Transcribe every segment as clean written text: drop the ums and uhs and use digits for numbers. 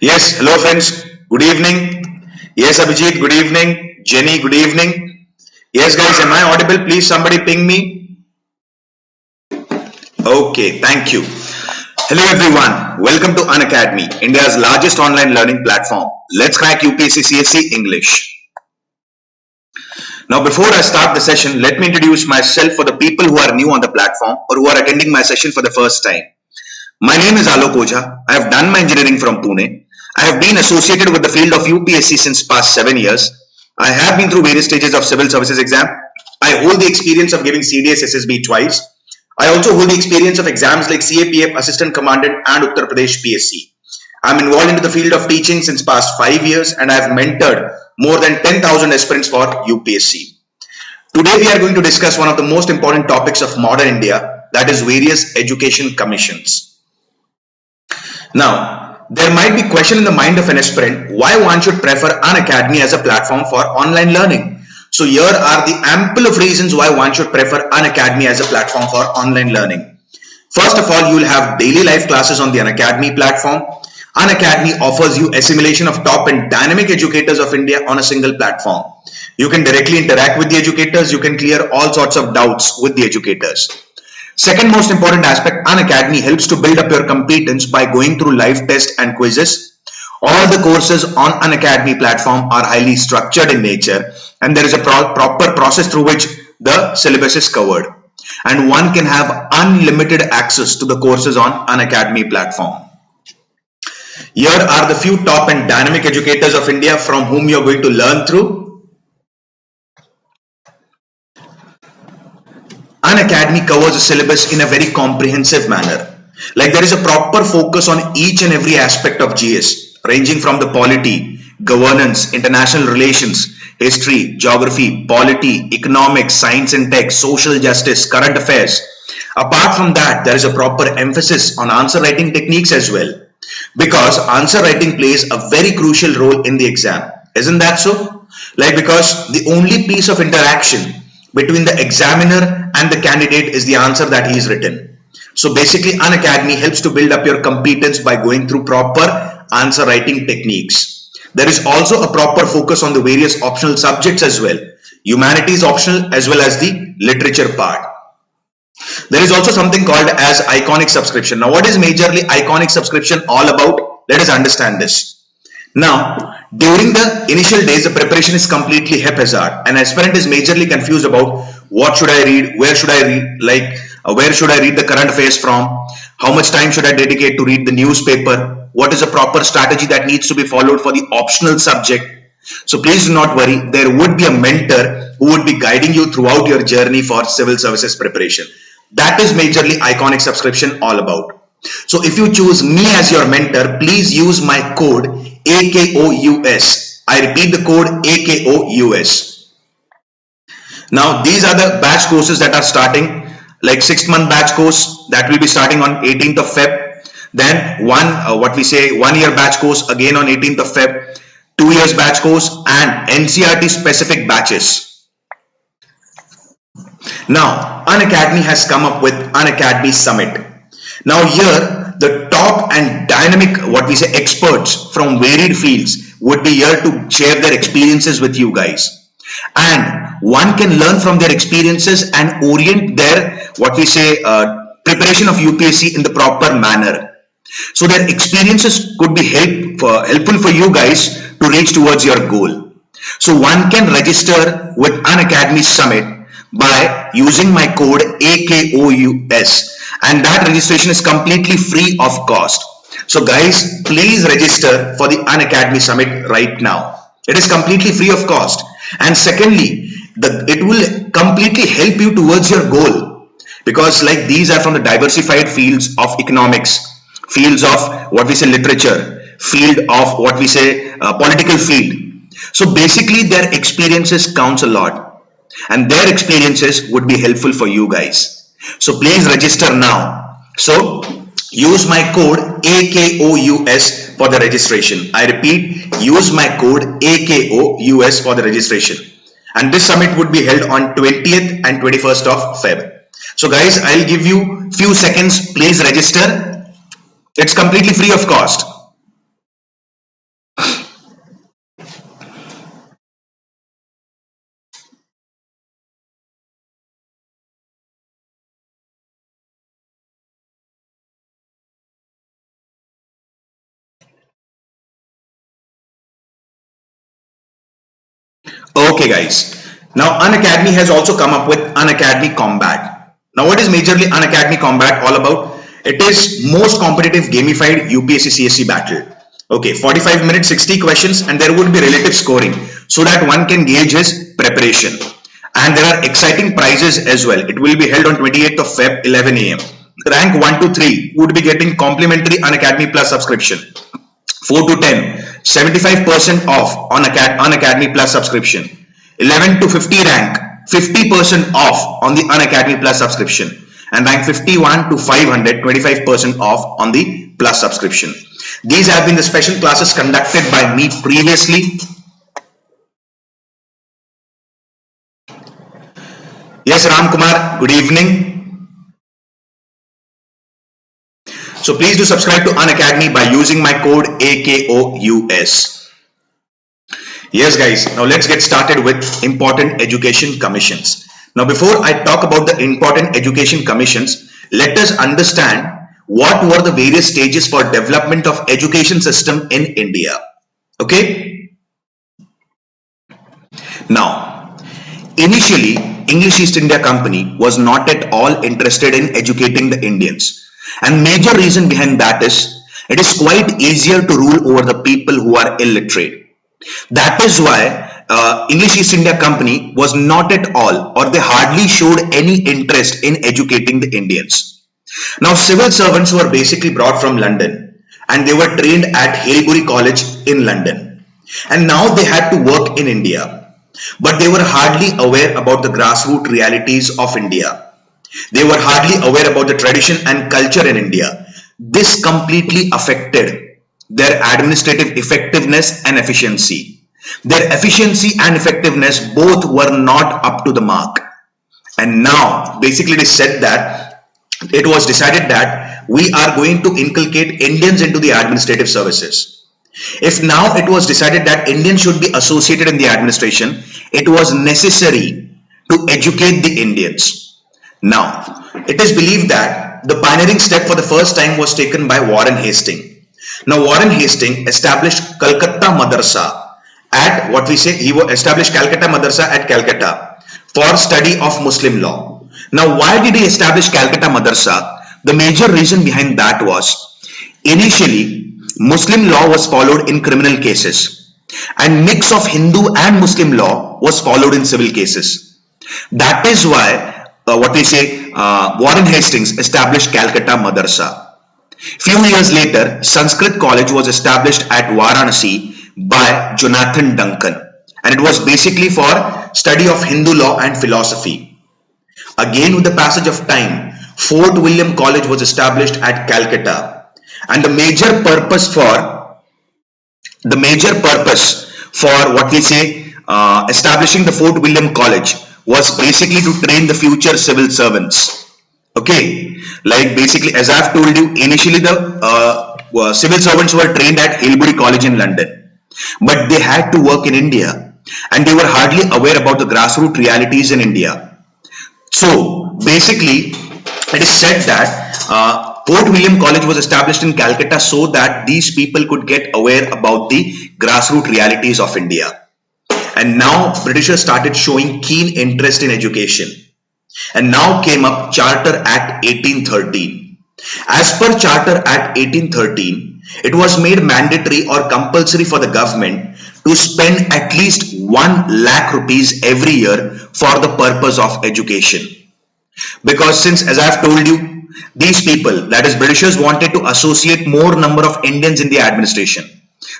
Yes, hello friends. Good evening. Yes, Abhijit, good evening. Jenny, good evening. Yes, guys, am I audible? Please, somebody ping me. Okay, thank you. Hello, everyone. Welcome to Unacademy, India's largest online learning platform. Let's crack UPSC CSE English. Now, before I start the session, let me introduce myself for the people who are new on the platform or who are attending my session for the first time. My name is Alok Ojha. I have done my engineering from Pune. I have been associated with the field of UPSC since past 7 years. I have been through various stages of civil services exam. I hold the experience of giving CDS SSB twice. I also hold the experience of exams like CAPF, Assistant Commandant and Uttar Pradesh PSC. I am involved into the field of teaching since past 5 years and I have mentored more than 10,000 aspirants for UPSC. Today we are going to discuss one of the most important topics of modern India, that is various education commissions. Now, there might be a question in the mind of an aspirant why one should prefer Unacademy as a platform for online learning. So here are the ample of reasons why one should prefer Unacademy as a platform for online learning. First of all, you will have daily live classes on the Unacademy platform. Unacademy offers you assimilation of top and dynamic educators of India on a single platform. You can directly interact with the educators. You can clear all sorts of doubts with the educators. Second most important aspect, Unacademy helps to build up your competence by going through live tests and quizzes. All the courses on Unacademy platform are highly structured in nature and there is a proper process through which the syllabus is covered. And one can have unlimited access to the courses on Unacademy platform. Here are the few top and dynamic educators of India from whom you are going to learn through. Unacademy covers the syllabus in a very comprehensive manner. Like there is a proper focus on each and every aspect of GS, ranging from the polity, governance, international relations, history, geography, polity, economics, science and tech, social justice, current affairs. Apart from that, there is a proper emphasis on answer writing techniques as well, because answer writing plays a very crucial role in the exam. Isn't that so? Like because the only piece of interaction between the examiner and the candidate is the answer that he is written. So basically Unacademy helps to build up your competence by going through proper answer writing techniques. There is also a proper focus on the various optional subjects as well. Humanities optional as well as the literature part. There is also something called as iconic subscription. Now what is majorly iconic subscription all about? Let us understand this. Now, during the initial days, the preparation is completely haphazard. An aspirant is majorly confused about what should I read, where should I read, where should I read the current affairs from, how much time should I dedicate to read the newspaper, what is the proper strategy that needs to be followed for the optional subject. So please do not worry, there would be a mentor who would be guiding you throughout your journey for civil services preparation. That is majorly iconic subscription all about. So if you choose me as your mentor, please use my code AKOUS. I repeat the code AKOUS. Now these are the batch courses that are starting, like 6-month batch course that will be starting on 18th of Feb. Then 1 year batch course again on 18th of Feb. 2 years batch course and NCERT specific batches. Now Unacademy has come up with Unacademy Summit. Now here the top and dynamic experts from varied fields would be here to share their experiences with you guys, and one can learn from their experiences and orient their preparation of UPSC in the proper manner. So their experiences could be helpful for you guys to reach towards your goal. So one can register with Unacademy Summit by using my code AKOUS, and that registration is completely free of cost. So guys, please register for the Unacademy Summit right now. It is completely free of cost, and secondly, it will completely help you towards your goal, because like these are from the diversified fields of economics, fields of literature, field of political field. So basically their experiences counts a lot, and their experiences would be helpful for you guys. So please register now. So use my code AKOUS for the registration. I repeat, use my code AKOUS for the registration. And this summit would be held on 20th and 21st of Feb. So guys, I'll give you few seconds. Please register. It's completely free of cost. Okay, guys. Now, Unacademy has also come up with Unacademy Combat. Now, what is majorly Unacademy Combat all about? It is most competitive gamified UPSC CSE battle. Okay, 45 minutes, 60 questions, and there would be relative scoring so that one can gauge his preparation. And there are exciting prizes as well. It will be held on 28th of Feb, 11 a.m. Rank 1 to 3 would be getting complimentary Unacademy Plus subscription. 4 to 10, 75% off on Unacademy Plus subscription. 11 to 50 rank, 50% off on the Unacademy Plus subscription. And rank 51 to 500, 25% off on the Plus subscription. These have been the special classes conducted by me previously. Yes, Ram Kumar, good evening. So please do subscribe to Unacademy by using my code AKOUS. Yes, guys, now let's get started with important education commissions. Now, before I talk about the important education commissions, let us understand what were the various stages for development of education system in India. Okay. Now, initially, English East India Company was not at all interested in educating the Indians. And major reason behind that is, it is quite easier to rule over the people who are illiterate. That is why English East India Company was not at all, or they hardly showed any interest in educating the Indians. Now, civil servants were basically brought from London and they were trained at Haileybury College in London. And now they had to work in India, but they were hardly aware about the grassroots realities of India. They were hardly aware about the tradition and culture in India. This completely affected their administrative effectiveness and efficiency. Their efficiency and effectiveness both were not up to the mark. And now, basically it is said that it was decided that we are going to inculcate Indians into the administrative services. If now it was decided that Indians should be associated in the administration, it was necessary to educate the Indians. Now, it is believed that the pioneering step for the first time was taken by Warren Hastings. Now, Warren Hastings established Calcutta Madrasa at he established Calcutta Madrasa at Calcutta for study of Muslim law. Now, why did he establish Calcutta Madrasa? The major reason behind that was, initially, Muslim law was followed in criminal cases and mix of Hindu and Muslim law was followed in civil cases. That is why Warren Hastings established Calcutta Madrasa. Few years later, Sanskrit College was established at Varanasi by Jonathan Duncan, and it was basically for study of Hindu law and philosophy. Again, with the passage of time, Fort William College was established at Calcutta, and the major purpose for establishing the Fort William College was basically to train the future civil servants. Okay, like basically, as I've told you, initially the civil servants were trained at Haileybury College in London, but they had to work in India and they were hardly aware about the grassroots realities in India. So basically, it is said that Fort William College was established in Calcutta so that these people could get aware about the grassroots realities of India. And now Britishers started showing keen interest in education. And now came up Charter Act 1813. As per Charter Act 1813, it was made mandatory or compulsory for the government to spend at least 1 lakh rupees every year for the purpose of education. Because since, as I have told you, these people, that is Britishers, wanted to associate more number of Indians in the administration.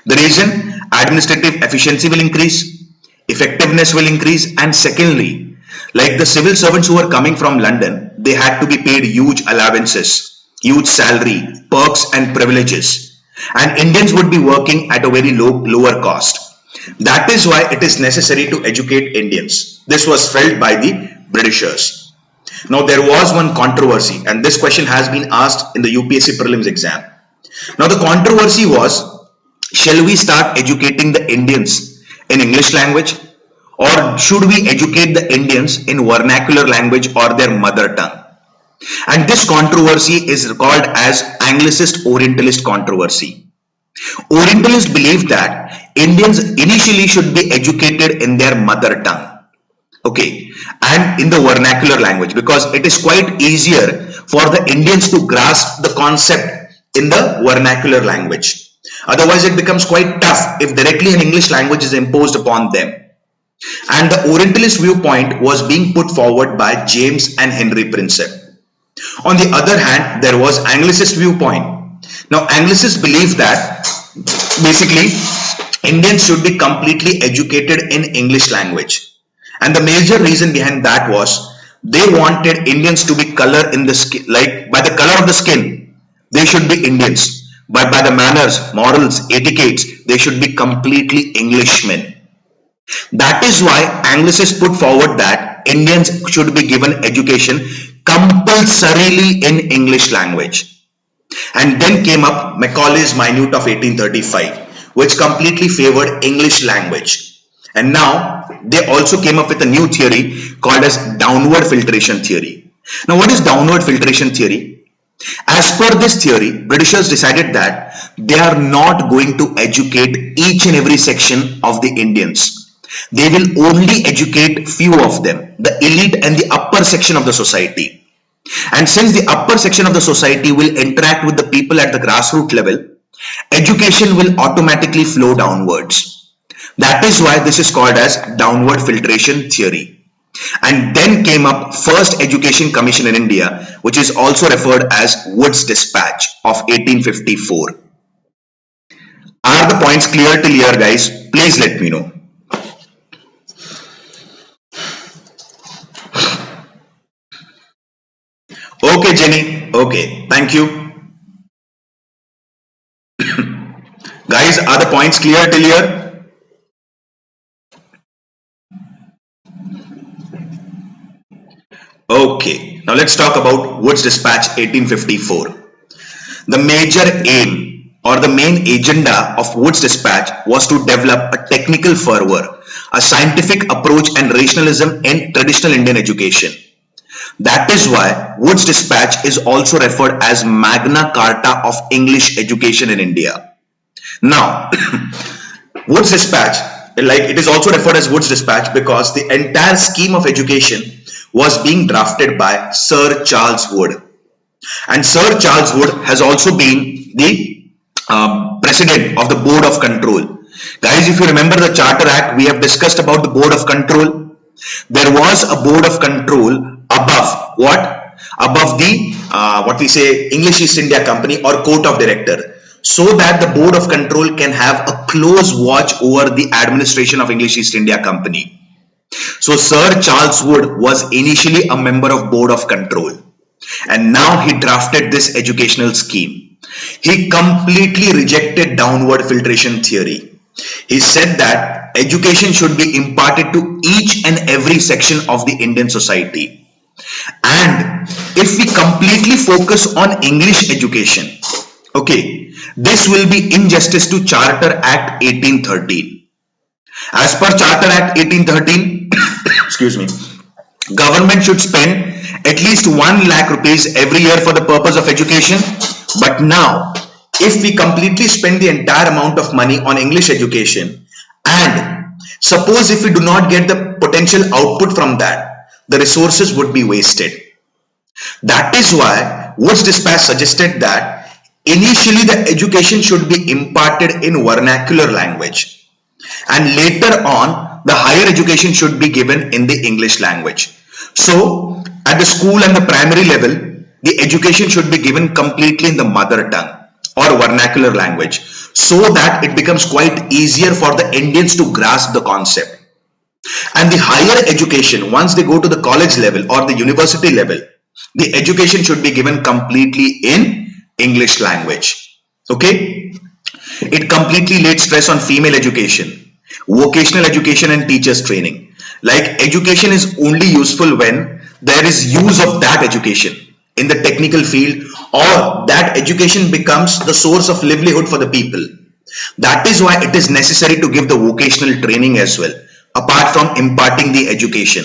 The reason, administrative efficiency will increase, effectiveness will increase, and secondly, like the civil servants who were coming from London, they had to be paid huge allowances, huge salary, perks and privileges, and Indians would be working at a very lower cost. That is why it is necessary to educate Indians. This was felt by the Britishers. Now, there was one controversy, and this question has been asked in the UPSC Prelims exam. Now, the controversy was, shall we start educating the Indians in English language, or should we educate the Indians in vernacular language or their mother tongue? And this controversy is called as Anglicist Orientalist controversy. Orientalists believe that Indians initially should be educated in their mother tongue, okay, and in the vernacular language, because it is quite easier for the Indians to grasp the concept in the vernacular language. Otherwise, it becomes quite tough if directly an English language is imposed upon them. And the Orientalist viewpoint was being put forward by James and Henry Prinsep. On the other hand, there was Anglicist viewpoint. Now, Anglicists believe that basically Indians should be completely educated in English language. And the major reason behind that was they wanted Indians to be color in the skin, like by the color of the skin, they should be Indians. But by the manners, morals, etiquettes, they should be completely Englishmen. That is why Anglicists put forward that Indians should be given education compulsorily in English language. And then came up Macaulay's Minute of 1835, which completely favored English language. And now they also came up with a new theory called as downward filtration theory. Now, what is downward filtration theory? As per this theory, Britishers decided that they are not going to educate each and every section of the Indians. They will only educate few of them, the elite and the upper section of the society. And since the upper section of the society will interact with the people at the grassroots level, education will automatically flow downwards. That is why this is called as downward filtration theory. And then came up first Education Commission in India, which is also referred as Wood's Dispatch of 1854. Are the points clear till here, guys? Please let me know. Okay, Jenny. Okay, thank you. Guys, are the points clear till here? Okay, now let's talk about Wood's Dispatch 1854. The major aim or the main agenda of Wood's Dispatch was to develop a technical fervor, a scientific approach and rationalism in traditional Indian education. That is why Wood's Dispatch is also referred as Magna Carta of English education in India. Now, Wood's Dispatch, like it is also referred as Wood's Dispatch because the entire scheme of education was being drafted by Sir Charles Wood. And Sir Charles Wood has also been the president of the Board of Control. Guys, if you remember the Charter Act, we have discussed about the Board of Control. There was a Board of Control above what? Above the what we say English East India Company or Court of Director, so that the Board of Control can have a close watch over the administration of English East India Company. So Sir Charles Wood was initially a member of Board of Control, and now he drafted this educational scheme. He completely rejected downward filtration theory. He said that education should be imparted to each and every section of the Indian society. And if we completely focus on English education, okay, this will be injustice to Charter Act 1813. As per Charter Act 1813, excuse me, government should spend at least 1 lakh rupees every year for the purpose of education. But now, if we completely spend the entire amount of money on English education, and suppose if we do not get the potential output from that, the resources would be wasted. That is why Wood's Dispatch suggested that initially the education should be imparted in vernacular language, and later on the higher education should be given in the English language. So at the school and the primary level, the education should be given completely in the mother tongue or vernacular language, so that it becomes quite easier for the Indians to grasp the concept. And the higher education, once they go to the college level or the university level, the education should be given completely in English language. Okay? It completely laid stress on female education, vocational education and teachers training. Like education is only useful when there is use of that education in the technical field, or that education becomes the source of livelihood for the people. That is why it is necessary to give the vocational training as well, apart from imparting the education.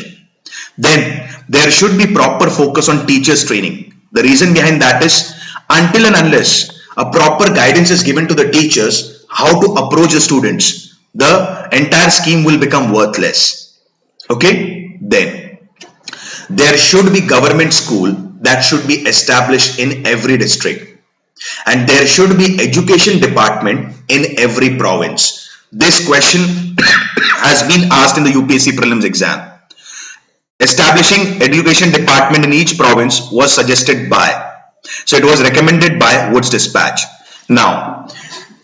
Then there should be proper focus on teachers training. The reason behind that is, until and unless a proper guidance is given to the teachers how to approach the students, the entire scheme will become worthless. Okay, then there should be government school that should be established in every district, and there should be education department in every province. This question has been asked in the UPSC prelims exam. Establishing education department in each province was suggested by, so it was recommended by Woods Dispatch. Now,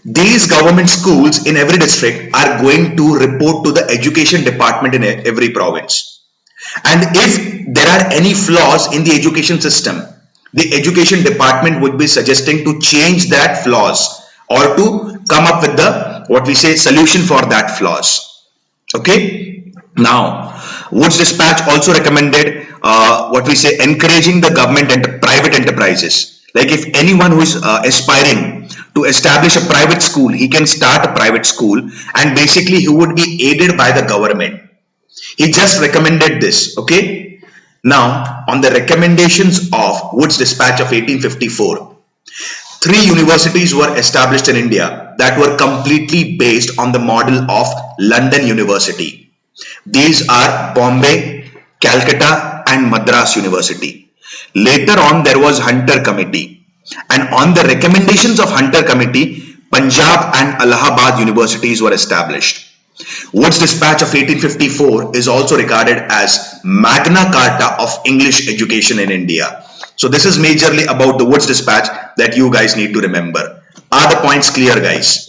these government schools in every district are going to report to the education department in every province. And if there are any flaws in the education system, the education department would be suggesting to change that flaws or to come up with the, what we say, solution for that flaws. Okay. Now, Woods Dispatch also recommended what we say, encouraging the government and private enterprises. Like if anyone who is aspiring to establish a private school, he can start a private school and basically he would be aided by the government. He just recommended this. Okay. Now, on the recommendations of Woods Dispatch of 1854, 3 universities were established in India that were completely based on the model of London University. These are Bombay, Calcutta and Madras University. Later on there was Hunter Committee, and on the recommendations of Hunter Committee, Punjab and Allahabad universities were established. Woods Dispatch of 1854 is also regarded as Magna Carta of English education in India. So this is majorly about the Woods Dispatch that you guys need to remember. Are the points clear, guys?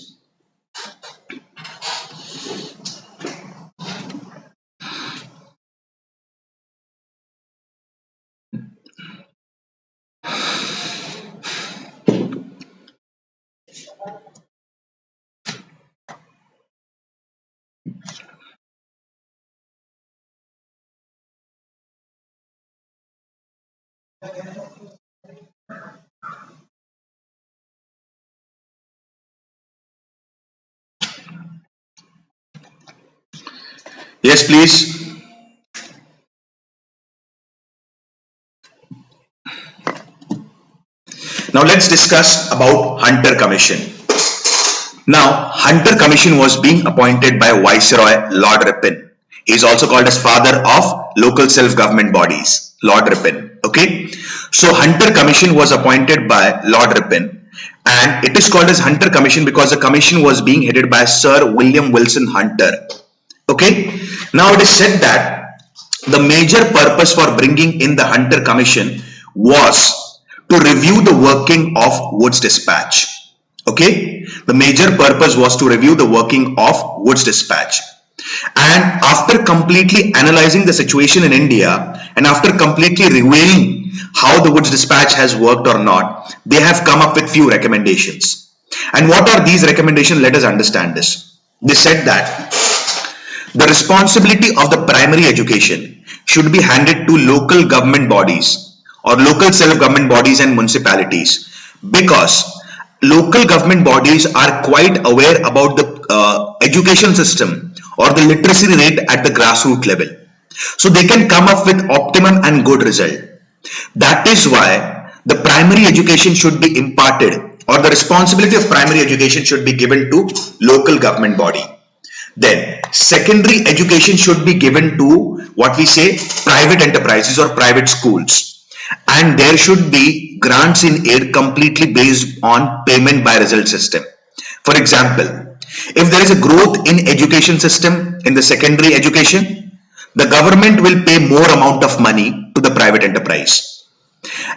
Yes, please. Now let's discuss about Hunter Commission. Now, Hunter Commission was being appointed by Viceroy Lord Ripon. He is also called as father of local self-government bodies, Lord Ripon. Okay. So Hunter Commission was appointed by Lord Ripon, and it is called as Hunter Commission because the commission was being headed by Sir William Wilson Hunter. Okay. Now it is said that the major purpose for bringing in the Hunter Commission was to review the working of Woods Dispatch. Okay, the major purpose was to review the working of Woods Dispatch. And after completely analyzing the situation in India and after completely reviewing how the Woods Dispatch has worked or not, they have come up with few recommendations. And what are these recommendations? Let us understand this. They said that the responsibility of the primary education should be handed to local government bodies or local self-government bodies and municipalities, because local government bodies are quite aware about the education system or the literacy rate at the grassroots level. So they can come up with optimum and good result. That is why the primary education should be imparted, or the responsibility of primary education should be given to local government body. Then secondary education should be given to what we say private enterprises or private schools, and there should be grants in aid completely based on payment by result system. For example, if there is a growth in education system in the secondary education, the government will pay more amount of money to the private enterprise.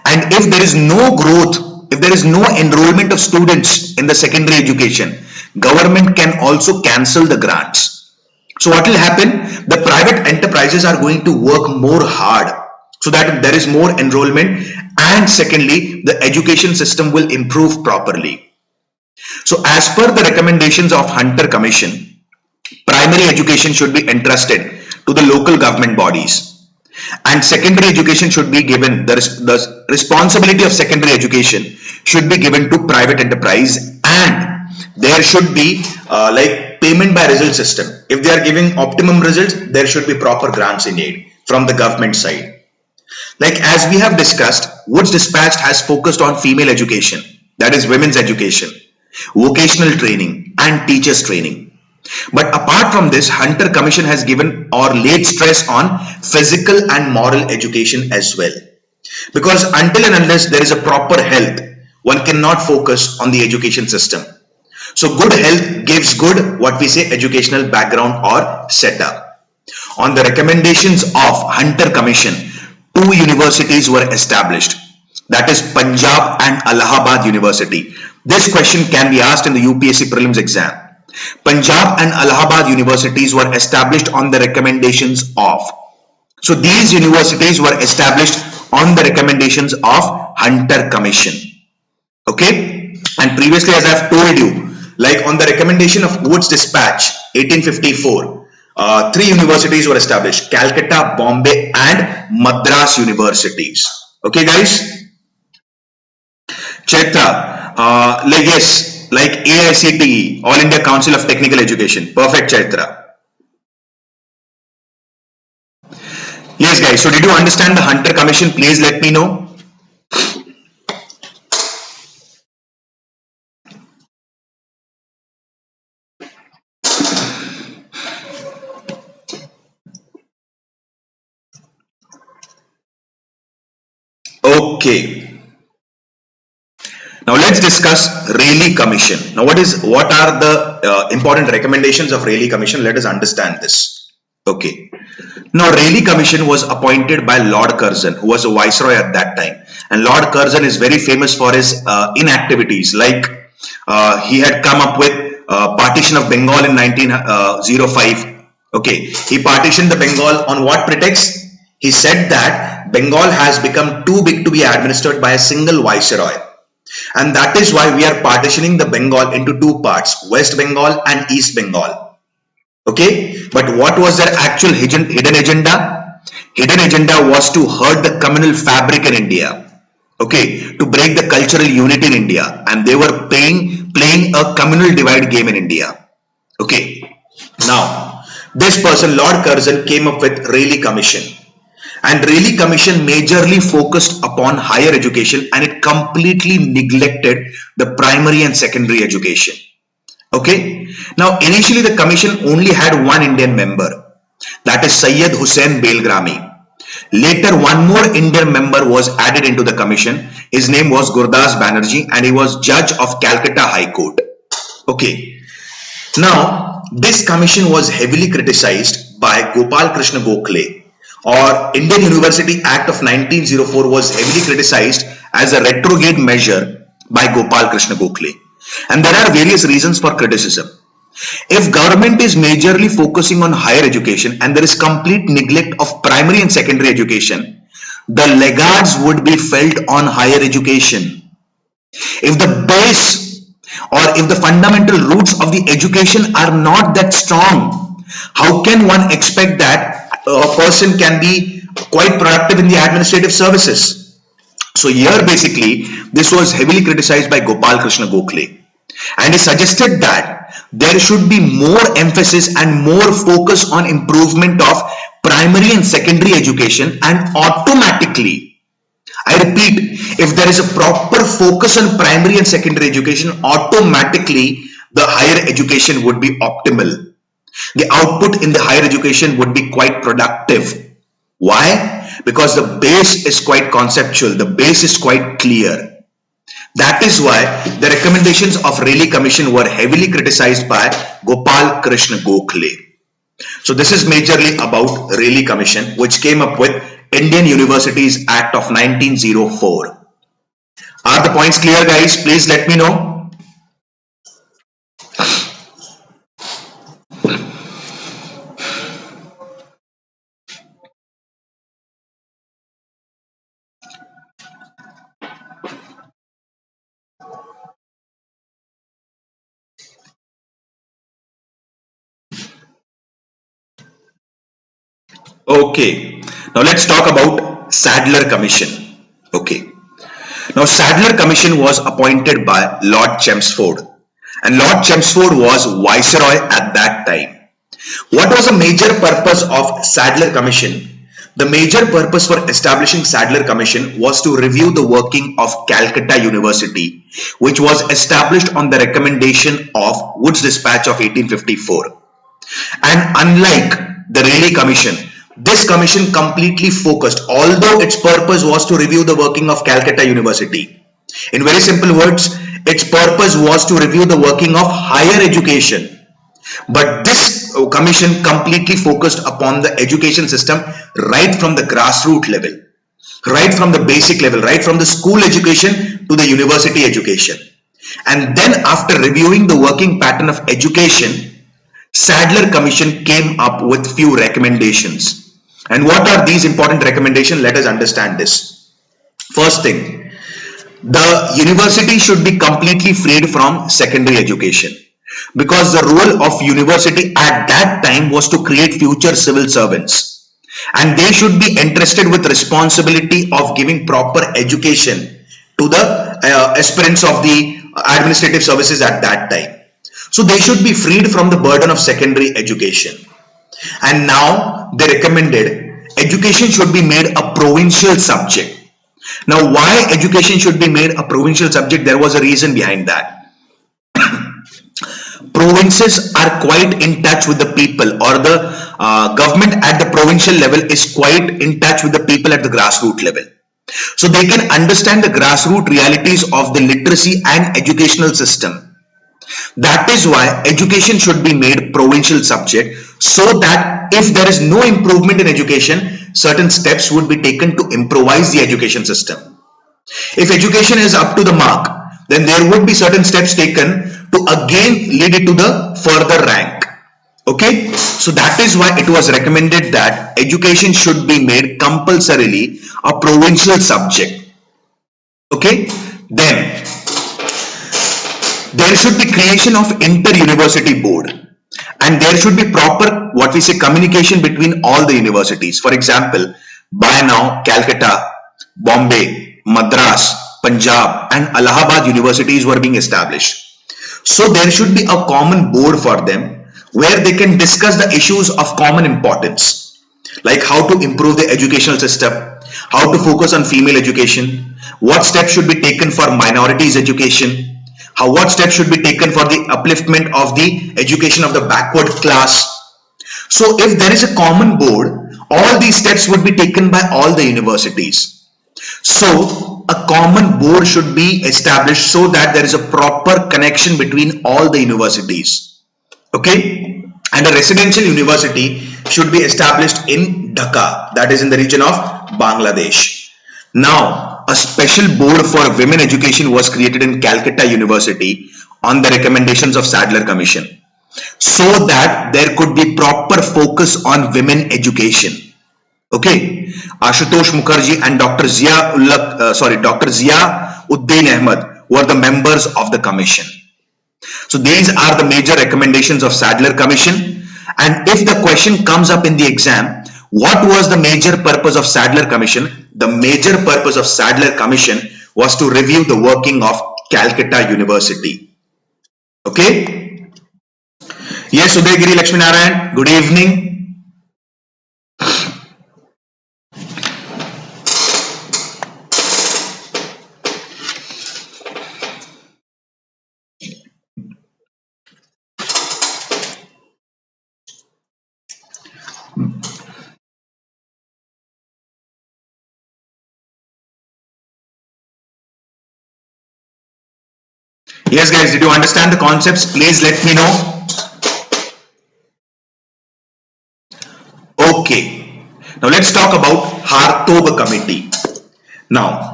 And if there is no growth, if there is no enrollment of students in the secondary education, government can also cancel the grants. So what will happen? The private enterprises are going to work more hard so that there is more enrollment, and secondly, the education system will improve properly. So as per the recommendations of Hunter Commission, primary education should be entrusted to the local government bodies, and secondary education should be given, the responsibility of secondary education should be given to private enterprise, and there should be like payment by result system. If they are giving optimum results, there should be proper grants in aid from the government side. Like as we have discussed, Woods Dispatch has focused on female education. that is women's education, vocational training and teachers training. But apart from this, Hunter Commission has given or laid stress on physical and moral education as well. Because until and unless there is a proper health, one cannot focus on the education system. So good health gives good, what we say, educational background or setup. On the recommendations of Hunter Commission, two universities were established. That is Punjab and Allahabad University. This question can be asked in the UPSC Prelims exam. Punjab and Allahabad universities were established on the recommendations of. So these universities were established on the recommendations of Hunter Commission. Okay, and previously, as I've told you, like on the recommendation of Wood's Dispatch 1854, three universities were established: Calcutta, Bombay and Madras universities. Okay guys, Chaitra, yes, like AICTE, All India Council of Technical Education. Perfect, Chaitra. Yes guys, so did you understand the Hunter Commission? Please let me know. Okay. Now let's discuss Rayleigh Commission. Now what are the important recommendations of Rayleigh Commission? Let us understand this. Okay. Now Rayleigh Commission was appointed by Lord Curzon, who was a viceroy at that time. And Lord Curzon is very famous for his inactivities. Like he had come up with partition of Bengal in 1905. Okay. He partitioned the Bengal on what pretext? He said that Bengal has become too big to be administered by a single viceroy. And that is why we are partitioning the Bengal into two parts, West Bengal and East Bengal. Okay, but what was their actual hidden agenda? Hidden agenda was to hurt the communal fabric in India. Okay, to break the cultural unity in India, and they were playing a communal divide game in India. Okay, now this person, Lord Curzon, came up with Rayleigh Commission. And Rayleigh Commission majorly focused upon higher education, and it completely neglected the primary and secondary education. Okay. Now, initially the commission only had one Indian member, that is Syed Hussain Belgrami. Later, one more Indian member was added into the commission. His name was Gurdas Banerjee, and he was judge of Calcutta High Court. Okay. Now, this commission was heavily criticized by Gopal Krishna Gokhale. Or Indian University Act of 1904 was heavily criticized as a retrograde measure by Gopal Krishna Gokhale. And there are various reasons for criticism. If government is majorly focusing on higher education and there is complete neglect of primary and secondary education, the laggards would be felt on higher education. If the base or if the fundamental roots of the education are not that strong, how can one expect that a person can be quite productive in the administrative services? So here basically this was heavily criticized by Gopal Krishna Gokhale, and he suggested that there should be more emphasis and more focus on improvement of primary and secondary education, and automatically, I repeat, if there is a proper focus on primary and secondary education, automatically the higher education would be optimal. The output in the higher education would be quite productive. Why? Because the base is quite conceptual, the base is quite clear. That is why the recommendations of Rayleigh Commission were heavily criticized by Gopal Krishna Gokhale. So this is majorly about Rayleigh Commission, which came up with Indian Universities Act of 1904. Are the points clear, guys? Please let me know. Okay, now let's talk about Sadler Commission. Okay, now Sadler Commission was appointed by Lord Chelmsford, and Lord Chelmsford was viceroy at that time. What was the major purpose of Sadler Commission? The major purpose for establishing Sadler Commission was to review the working of Calcutta University, which was established on the recommendation of Wood's Dispatch of 1854. And unlike the Rayleigh Commission, this commission completely focused, although its purpose was to review the working of Calcutta University. In very simple words, its purpose was to review the working of higher education. But this commission completely focused upon the education system right from the grassroots level, right from the basic level, right from the school education to the university education. And then after reviewing the working pattern of education, Sadler Commission came up with few recommendations. And what are these important recommendations? Let us understand this. First thing, the university should be completely freed from secondary education, because the role of university at that time was to create future civil servants, and they should be entrusted with responsibility of giving proper education to the aspirants of the administrative services at that time. So they should be freed from the burden of secondary education. And now they recommended education should be made a provincial subject. Now, why education should be made a provincial subject? There was a reason behind that. Provinces are quite in touch with the people, or the government at the provincial level is quite in touch with the people at the grassroots level. So they can understand the grassroots realities of the literacy and educational system. That is why education should be made provincial subject, so that if there is no improvement in education, certain steps would be taken to improvise the education system. If education is up to the mark, then there would be certain steps taken to again lead it to the further rank. Okay, so that is why it was recommended that education should be made compulsorily a provincial subject. Okay, then there should be creation of inter-university board, and there should be proper, what we say, communication between all the universities. For example, by now Calcutta, Bombay, Madras, Punjab and Allahabad universities were being established. So there should be a common board for them, where they can discuss the issues of common importance, like how to improve the educational system, how to focus on female education, what steps should be taken for minorities education, what steps should be taken for the upliftment of the education of the backward class. So if there is a common board, all these steps would be taken by all the universities. So a common board should be established so that there is a proper connection between all the universities. Okay, and a residential university should be established in Dhaka, that is in the region of Bangladesh. Now, a special board for women education was created in Calcutta University on the recommendations of Sadler Commission, so that there could be proper focus on women education. Okay, Ashutosh Mukherjee and Dr. Zia Uddin Ahmed were the members of the commission. So these are the major recommendations of Sadler Commission. And if the question comes up in the exam, what was the major purpose of Sadler Commission? The major purpose of Sadler Commission was to review the working of Calcutta University. Okay. Yes, Udayagiri Lakshmi Narayan, good evening. Yes guys, did you understand the concepts? Please let me know. Okay, now let's talk about Hartog Committee. Now,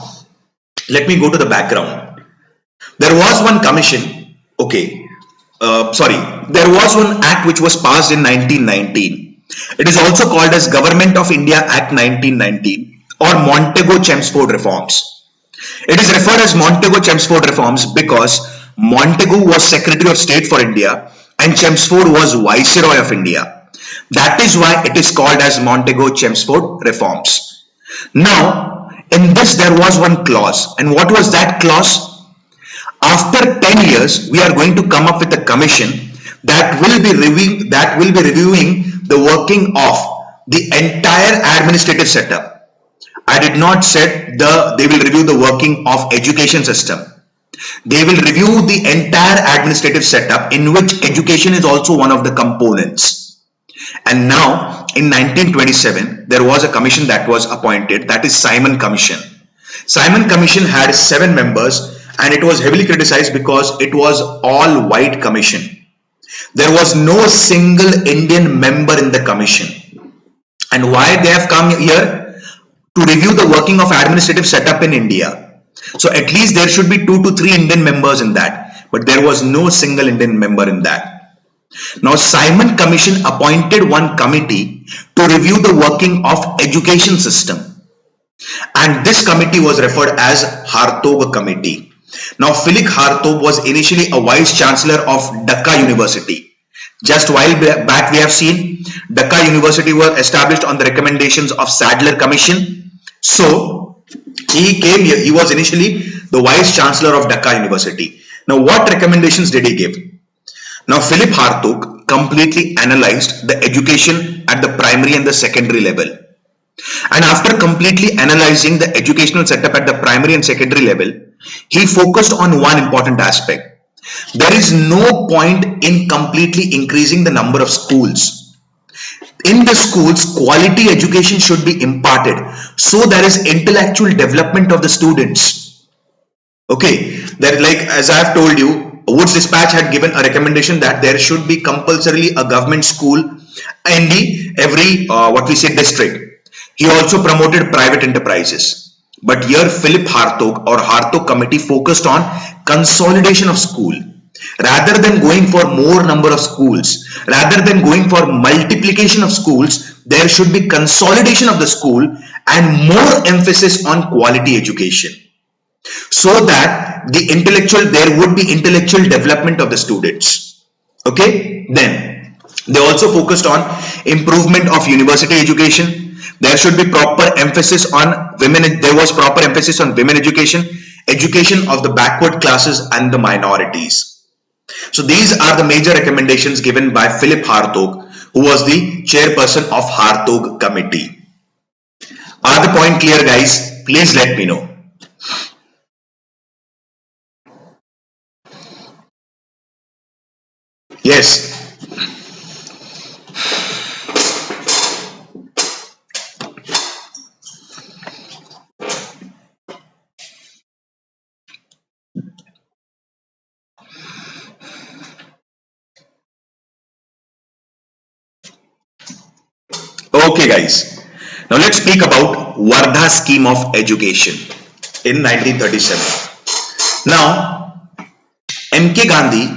let me go to the background. There was one commission, there was one act which was passed in 1919. It is also called as Government of India Act 1919 or Montego-Chelmsford Reforms. It is referred as Montego-Chelmsford Reforms because Montego was Secretary of State for India and Chelmsford was Viceroy of India. That is why it is called as Montego-Chelmsford Reforms. Now, in this there was one clause, and what was that clause? After 10 years, we are going to come up with a commission that will be reviewing the working of the entire administrative setup. I did not say they will review the working of education system. They will review the entire administrative setup, in which education is also one of the components. And now in 1927, there was a commission that was appointed, that is Simon Commission. Simon Commission had 7 members and it was heavily criticized because it was all white commission. There was no single Indian member in the commission. And why they have come here? To review the working of administrative setup in India. So at least there should be 2 to 3 Indian members in that, but there was no single Indian member in that. Now Simon Commission appointed one committee to review the working of education system, and this committee was referred as Hartog Committee. Now Philip Hartog was initially a vice chancellor of Dhaka University. Just a while back we have seen Dhaka University was established on the recommendations of Sadler Commission. So he came here, he was initially the vice chancellor of Dhaka University. Now what recommendations did he give? Now Philip Hartog completely analyzed the education at the primary and the secondary level. And after completely analyzing the educational setup at the primary and secondary level, he focused on one important aspect. There is no point in completely increasing the number of schools. In the schools, quality education should be imparted, so there is intellectual development of the students. Okay, that, like as I have told you, Woods Dispatch had given a recommendation that there should be compulsorily a government school in the every district. He also promoted private enterprises. But here Philip Hartog or Hartog Committee focused on consolidation of school. Rather than going for more number of schools, rather than going for multiplication of schools, there should be consolidation of the school and more emphasis on quality education, so that there would be intellectual development of the students. Okay, then they also focused on improvement of university education. There should be proper emphasis on women. There was proper emphasis on women education, education of the backward classes and the minorities. So these are the major recommendations given by Philip Hartog, who was the chairperson of Hartog Committee. Are the point clear, guys? Please let me know. Yes. Okay guys, now let's speak about Ojha Scheme of Education in 1937. Now, M.K. Gandhi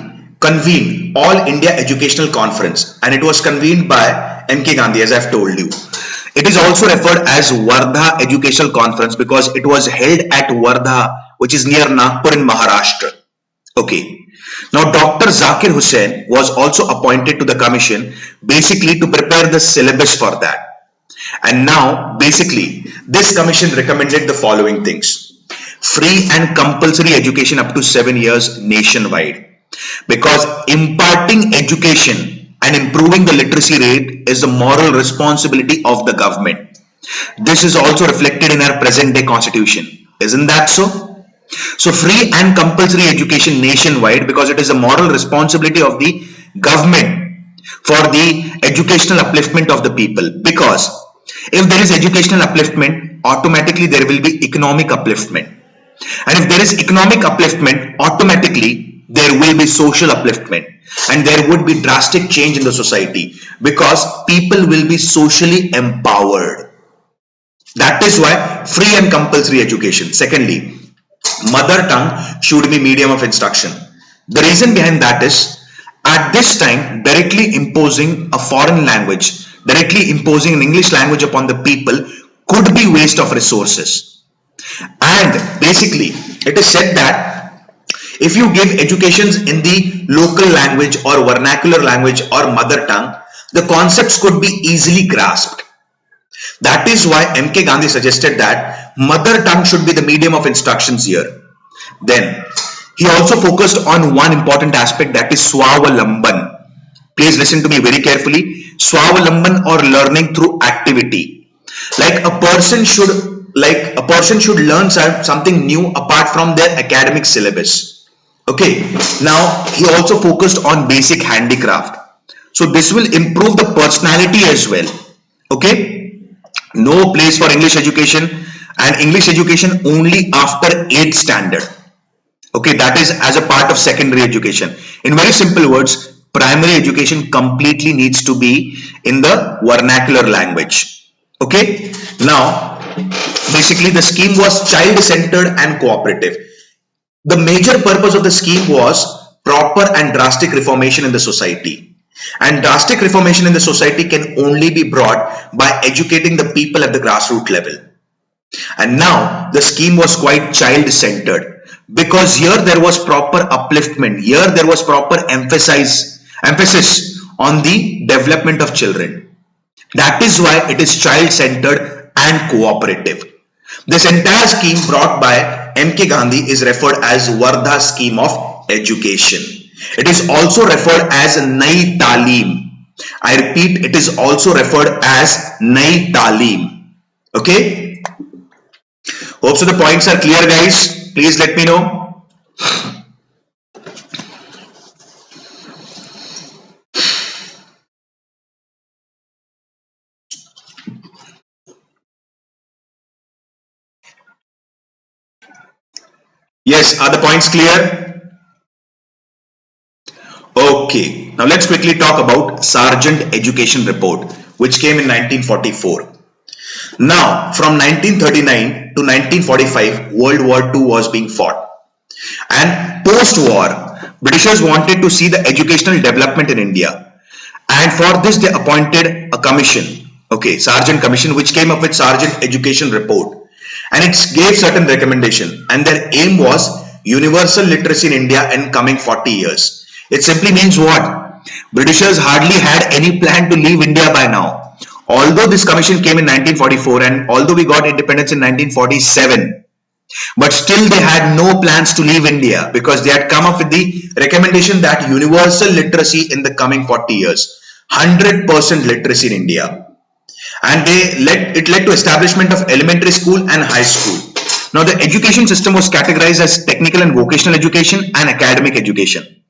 convened All India Educational Conference, and it was convened by M.K. Gandhi, as I've told you. It is also referred as Wardha Educational Conference because it was held at Wardha, which is near Nagpur in Maharashtra. Okay. Now, Dr. Zakir Hussain was also appointed to the commission basically to prepare the syllabus for that. And now, basically, this commission recommended the following things. Free and compulsory education up to 7 years nationwide. Because imparting education and improving the literacy rate is the moral responsibility of the government. This is also reflected in our present day constitution. Isn't that so? So free and compulsory education nationwide, because it is a moral responsibility of the government for the educational upliftment of the people. Because if there is educational upliftment, automatically there will be economic upliftment. And if there is economic upliftment, automatically there will be social upliftment. And there would be drastic change in the society because people will be socially empowered. That is why free and compulsory education. Secondly, mother tongue should be medium of instruction. The reason behind that is, at this time, directly imposing a foreign language, directly imposing an English language upon the people could be waste of resources. And basically, it is said that if you give educations in the local language or vernacular language or mother tongue, the concepts could be easily grasped. That is why M.K. Gandhi suggested that mother tongue should be the medium of instructions here. Then, he also focused on one important aspect, that is Swavalamban. Please listen to me very carefully. Swavalamban or learning through activity. Like a person should learn something new apart from their academic syllabus. Okay. Now he also focused on basic handicraft. So this will improve the personality as well. Okay. No place for English education, and English education only after 8th standard. Okay, that is as a part of secondary education. In very simple words, primary education completely needs to be in the vernacular language. Okay. Now basically the scheme was child centered and cooperative. The major purpose of the scheme was proper and drastic reformation in the society. And drastic reformation in the society can only be brought by educating the people at the grassroots level. And now the scheme was quite child centered, because here there was proper upliftment, here there was proper emphasis on the development of children. That is why it is child centered and cooperative. This entire scheme brought by M.K. Gandhi is referred as Wardha scheme of education. It is also referred as Nai Talim. I repeat, it is also referred as Nai Talim. Okay. Hope so the points are clear, guys. Please let me know. Yes, are the points clear? Okay, now let's quickly talk about Sargent Education Report, which came in 1944. Now, from 1939 to 1945, World War II was being fought. And post-war, Britishers wanted to see the educational development in India. And for this, they appointed a commission, okay, Sargent Commission, which came up with Sargent Education Report. And it gave certain recommendation. And their aim was universal literacy in India in coming 40 years. It simply means what? Britishers hardly had any plan to leave India by now. Although this commission came in 1944 and although we got independence in 1947, but still they had no plans to leave India, because they had come up with the recommendation that universal literacy in the coming 40 years, 100% literacy in India. And it led to establishment of elementary school and high school. Now the education system was categorized as technical and vocational education and academic education.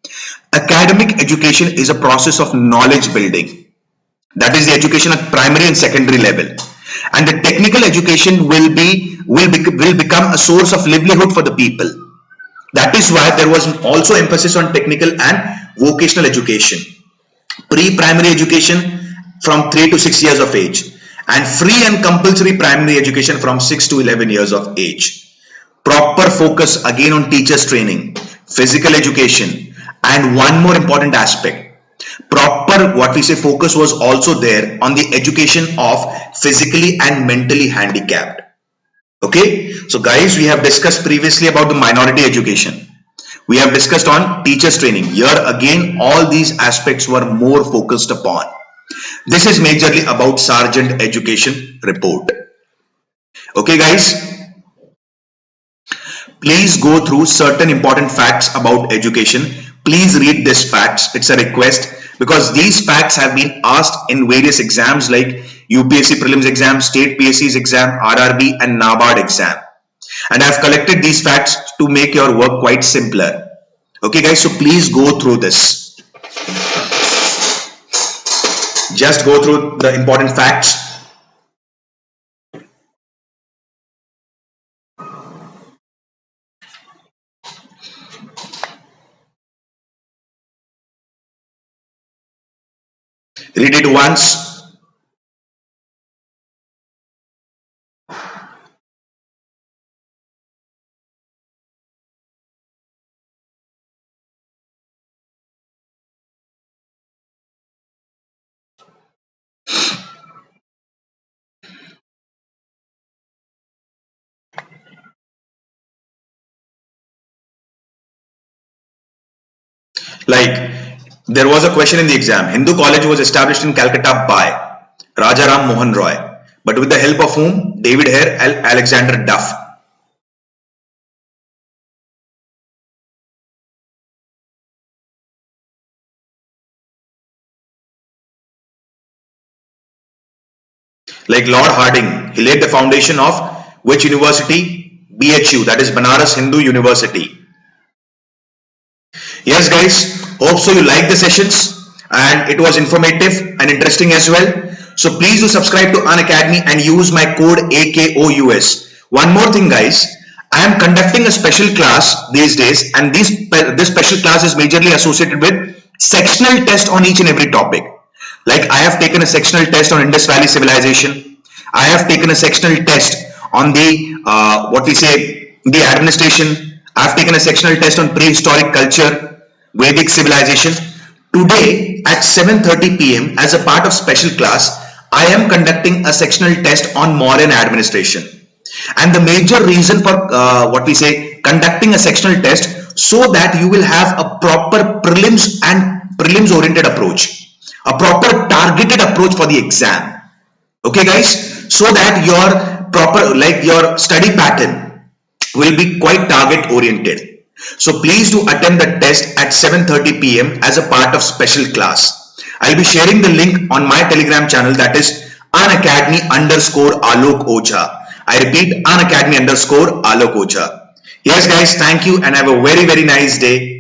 Academic education is a process of knowledge building. That is the education at primary and secondary level. And the technical education will become a source of livelihood for the people. That is why there was also emphasis on technical and vocational education. Pre-primary education from 3 to 6 years of age, and free and compulsory primary education from 6 to 11 years of age. Proper focus again on teachers training, physical education, and one more important aspect. Proper focus was also there on the education of physically and mentally handicapped. Okay, so guys, we have discussed previously about the minority education. We have discussed on teachers training. Here again, all these aspects were more focused upon. This is majorly about Sargent Education Report. Okay, guys. Please go through certain important facts about education. Please read these facts. It's a request, because these facts have been asked in various exams like UPSC Prelims exam, State PSC's exam, RRB and NABARD exam. And I've collected these facts to make your work quite simpler. Okay, guys. So please go through this. Just go through the important facts. Read it once. Like, there was a question in the exam. Hindu college was established in Calcutta by Raja Ram Mohan Roy, but with the help of whom? David Hare and Alexander Duff. Like Lord Harding, he laid the foundation of which university? BHU, that is Banaras Hindu University. Yes, guys, hope so you like the sessions and it was informative and interesting as well. So please do subscribe to Unacademy and use my code AKOUS. One more thing, guys, I am conducting a special class these days, and this special class is majorly associated with sectional test on each and every topic. Like I have taken a sectional test on Indus Valley Civilization. I have taken a sectional test on the the administration. I have taken a sectional test on prehistoric culture, Vedic civilization. Today at 7:30 p.m. as a part of special class, I am conducting a sectional test on modern administration. And the major reason for conducting a sectional test, so that you will have a proper prelims and prelims oriented approach, a proper targeted approach for the exam. Okay, guys, so that your proper your study pattern will be quite target oriented. So please do attend the test at 7:30 p.m. as a part of special class. I'll be sharing the link on my Telegram channel, that is Unacademy_Alok Ojha. I repeat, Unacademy_Alok Ojha. Yes, guys, thank you and have a very, very nice day.